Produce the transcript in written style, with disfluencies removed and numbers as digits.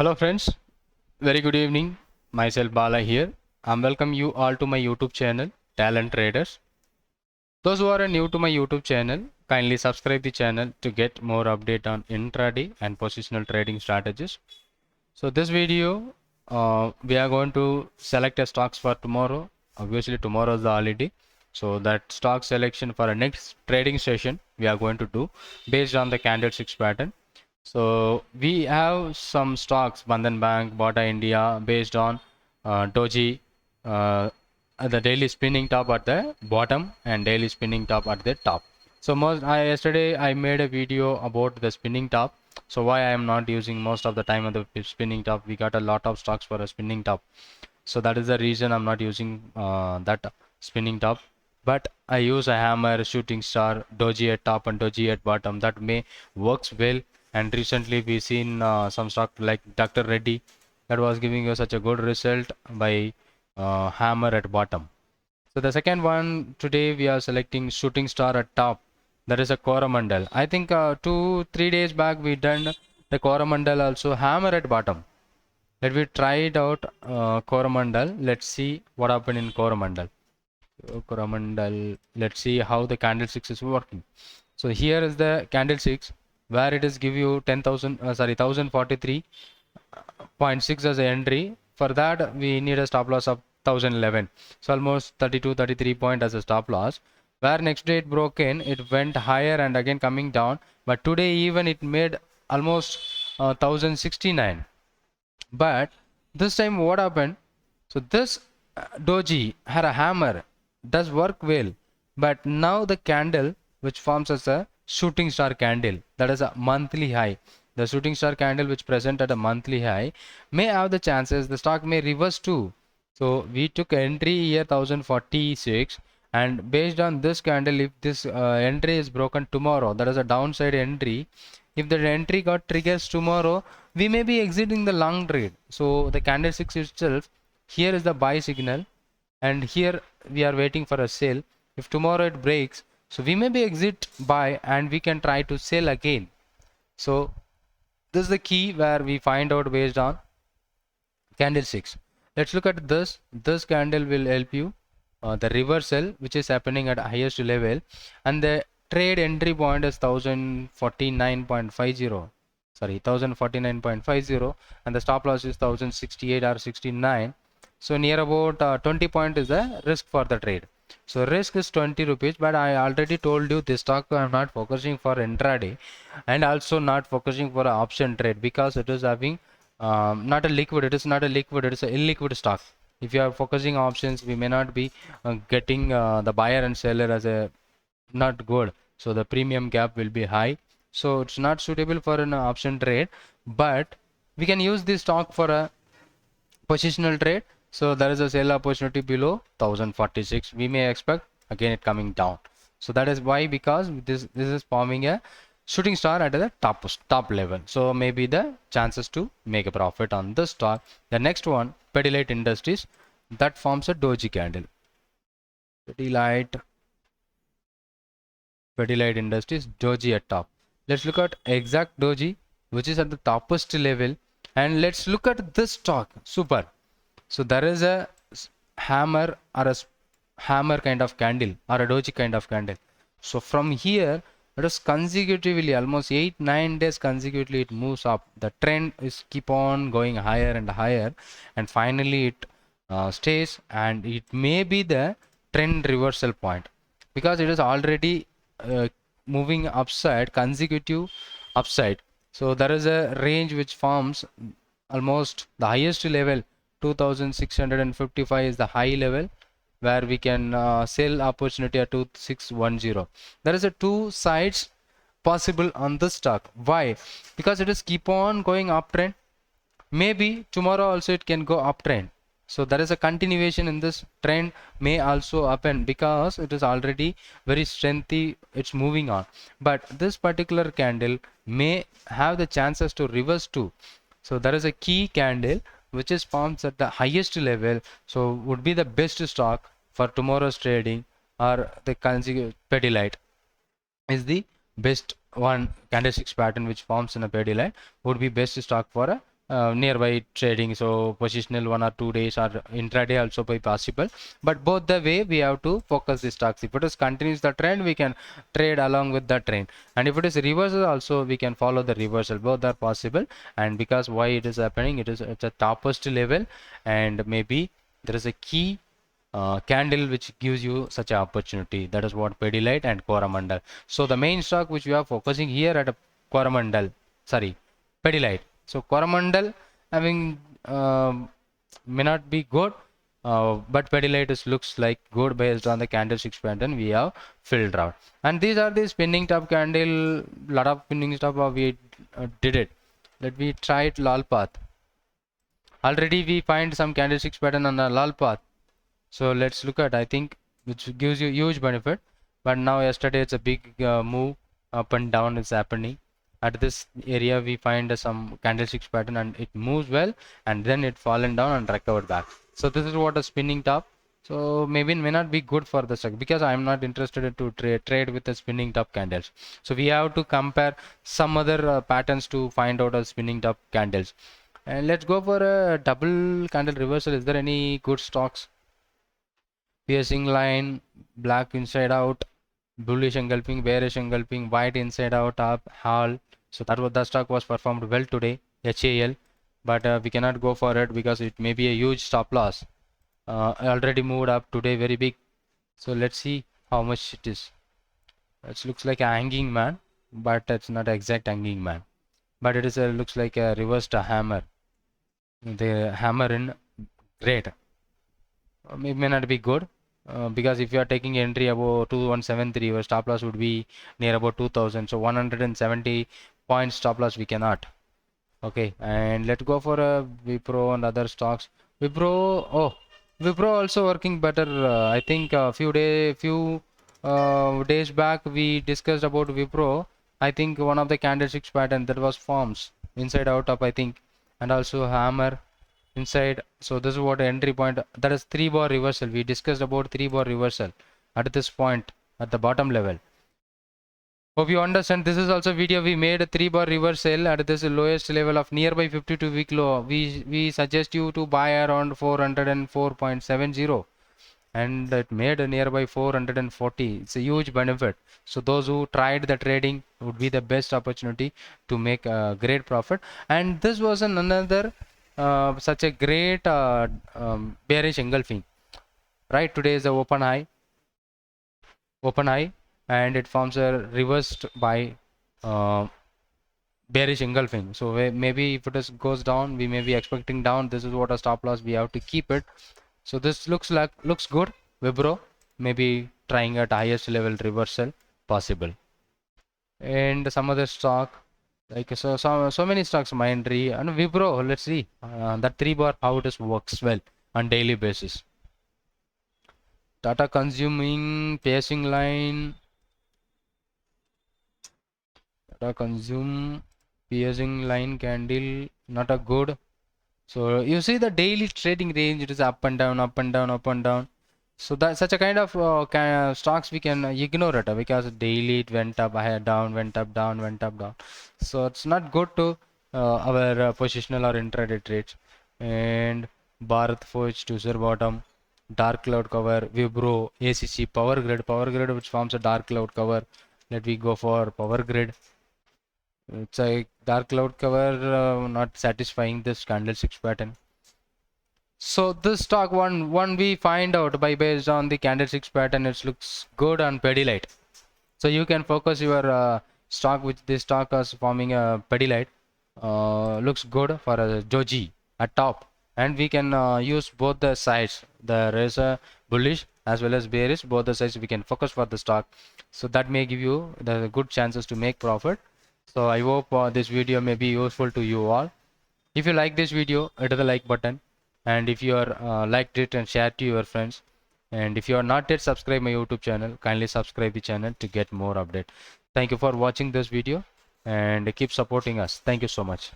Hello friends, very good evening. Myself Bala here. I'm welcome you all to my YouTube channel, Talent Traders. Those who are new to my YouTube channel, kindly subscribe the channel to get more update on intraday and positional trading strategies. So this video, we are going to select a stocks for tomorrow. Obviously tomorrow is the holiday. So that stock selection for a next trading session, we are going to do based on the candlesticks pattern. So we have some stocks, Bandhan Bank, Bata India, based on doji, the daily spinning top at the bottom and daily spinning top at the top. So yesterday I made a video about the spinning top. So why I am not using most of the time of the spinning top? We got a lot of stocks for a spinning top. So that is the reason I'm not using that spinning top. But I use a hammer, shooting star, doji at top and doji at bottom. That may works well. And recently we seen some stock like Dr. Reddy that was giving you such a good result by hammer at bottom. So the second one today we are selecting shooting star at top. That is a Coromandel. I think 2-3 days back we done the Coromandel also hammer at bottom. Let me try it out Coromandel. Let's see what happened in Coromandel. Coromandel. Let's see how the candlesticks is working. So here is the candlesticks where it is give you 1043.6 as a entry. For that we need a stop loss of 1011. So almost 33 point as a stop loss. Where next day it broke in, it went higher and again coming down. But today even it made almost 1069. But this time what happened? So this doji had a hammer, does work well. But now the candle which forms as a shooting star candle, that is a monthly high. The shooting star candle which present at a monthly high may have the chances the stock may reverse too. So we took entry here 1046, and based on this candle, if this entry is broken tomorrow, that is a downside entry. If the entry got triggers tomorrow, we may be exiting the long trade. So the candlesticks itself, here is the buy signal and here we are waiting for a sell. If tomorrow it breaks, so we may be exit buy and we can try to sell again. So this is the key where we find out based on candlesticks. Let's look at this. This candle will help you the reversal which is happening at highest level, and the trade entry point is 1049.50. Sorry, 1049.50, and the stop loss is 1068 or 69. So near about 20 point is the risk for the trade. So risk is 20 rupees, but I already told you this stock I am not focusing for intraday and also not focusing for an option trade because it is having not a liquid. It is not a liquid, it is an illiquid stock. If you are focusing options, we may not be getting the buyer and seller as a not good. So the premium gap will be high. So it's not suitable for an option trade, but we can use this stock for a positional trade. So there is a sell opportunity below 1046. We may expect again it coming down. So that is why, because this is forming a shooting star at the top level. So maybe the chances to make a profit on this stock. The next one, Pidilite Industries, that forms a doji candle. Pidilite Industries, doji at top. Let's look at exact doji which is at the topest level, and let's look at this stock. Super. So there is a hammer or a hammer kind of candle or a doji kind of candle. So from here it is consecutively almost 8-9 days consecutively it moves up. The trend is keep on going higher and higher, and finally it stays, and it may be the trend reversal point because it is already moving upside, consecutive upside. So there is a range which forms almost the highest level 2655 is the high level where we can sell opportunity at 2610. There is a two sides possible on this stock. Why? Because it is keep on going uptrend. Maybe tomorrow also it can go uptrend. So there is a continuation in this trend may also happen because it is already very strengthy, it's moving on. But this particular candle may have the chances to reverse too. So there is a key candle which is formed at the highest level, so would be the best stock for tomorrow's trading, or the Pidilite is the best one. Candlesticks pattern which forms in a Pidilite would be best stock for a nearby trading, so positional 1 or 2 days or intraday also be possible, but both the way we have to focus the stocks. If it is continues the trend, we can trade along with the trend, and if it is reversal also, we can follow the reversal. Both are possible, and because why it is happening, it is at the topmost level, and maybe there is a key candle which gives you such an opportunity. That is what Pidilite and Coromandel. So the main stock which we are focusing here at a Coromandel, sorry, Pidilite. So Coromandel having may not be good, but Pidilite looks like good based on the candlestick pattern we have filled out. And these are the spinning top candle. Lot of spinning top we did it. Let me try it lal path. Already we find some candlestick pattern on the lal path. So let's look at, I think, which gives you huge benefit. But now yesterday it's a big move up and down is happening. At this area we find some candlestick pattern and it moves well, and then it fallen down and recovered back. So this is what a spinning top. So maybe it may not be good for the stock, because I'm not interested to trade with the spinning top candles. So we have to compare some other patterns to find out a spinning top candles. And let's go for a double candle reversal. Is there any good stocks? Piercing line, black inside out, bullish engulfing, bearish engulfing, white inside out, up, hall. So that was the stock was performed well today, HAL, but we cannot go for it because it may be a huge stop loss. Already moved up today very big. So let's see how much it is. It looks like a hanging man, but it's not exact hanging man, but it is a, looks like a reversed hammer. The hammer in great. It may not be good. Because if you are taking entry above 2173, your stop loss would be near about 2000. So 170 point stop loss we cannot. Okay, and let's go for a Wipro and other stocks. Wipro also working better. I think a few days back we discussed about Wipro. I think one of the candlesticks pattern that was forms inside out up, I think, and also hammer inside. So this is what entry point, that is 3-bar reversal. We discussed about 3-bar reversal at this point at the bottom level. Hope you understand. This is also video we made a 3-bar reversal at this lowest level of nearby 52-week low. We suggest you to buy around 404.70, and it made a nearby 440. It's a huge benefit. So those who tried the trading would be the best opportunity to make a great profit. And this was another such a great bearish engulfing. Right, today is the open high, and it forms a reversed by bearish engulfing. So maybe if it goes down, we may be expecting down. This is what a stop loss we have to keep it. So this looks good. Wipro maybe trying at highest level reversal possible, and some other stock. Like so many stocks, Mindtree and Wipro. Let's see that 3-bar how it works well on daily basis. Tata consuming piercing line. Tata consume piercing line candle, not a good. So you see the daily trading range, it is up and down, up and down, up and down. So that such a kind of stocks we can ignore it, because daily it went up, down, went up, down, went up, down. So it's not good to our positional or intraday trades. And Bharat Forge to zero bottom, dark cloud cover, Wipro, ACC, power grid which forms a dark cloud cover. Let me go for power grid. It's a dark cloud cover, not satisfying this candlestick pattern. So this stock one we find out by based on the candlesticks pattern, it looks good on Pidilite. So you can focus your stock, which this stock is forming a Pidilite. Looks good for a doji at top, and we can use both the sides. There is a bullish as well as bearish, both the sides we can focus for the stock. So that may give you the good chances to make profit. So I hope this video may be useful to you all. If you like this video, hit the like button. And if you are liked it, and share to your friends. And if you are not yet subscribed my YouTube channel, kindly subscribe the channel to get more update. Thank you for watching this video, and keep supporting us. Thank you so much.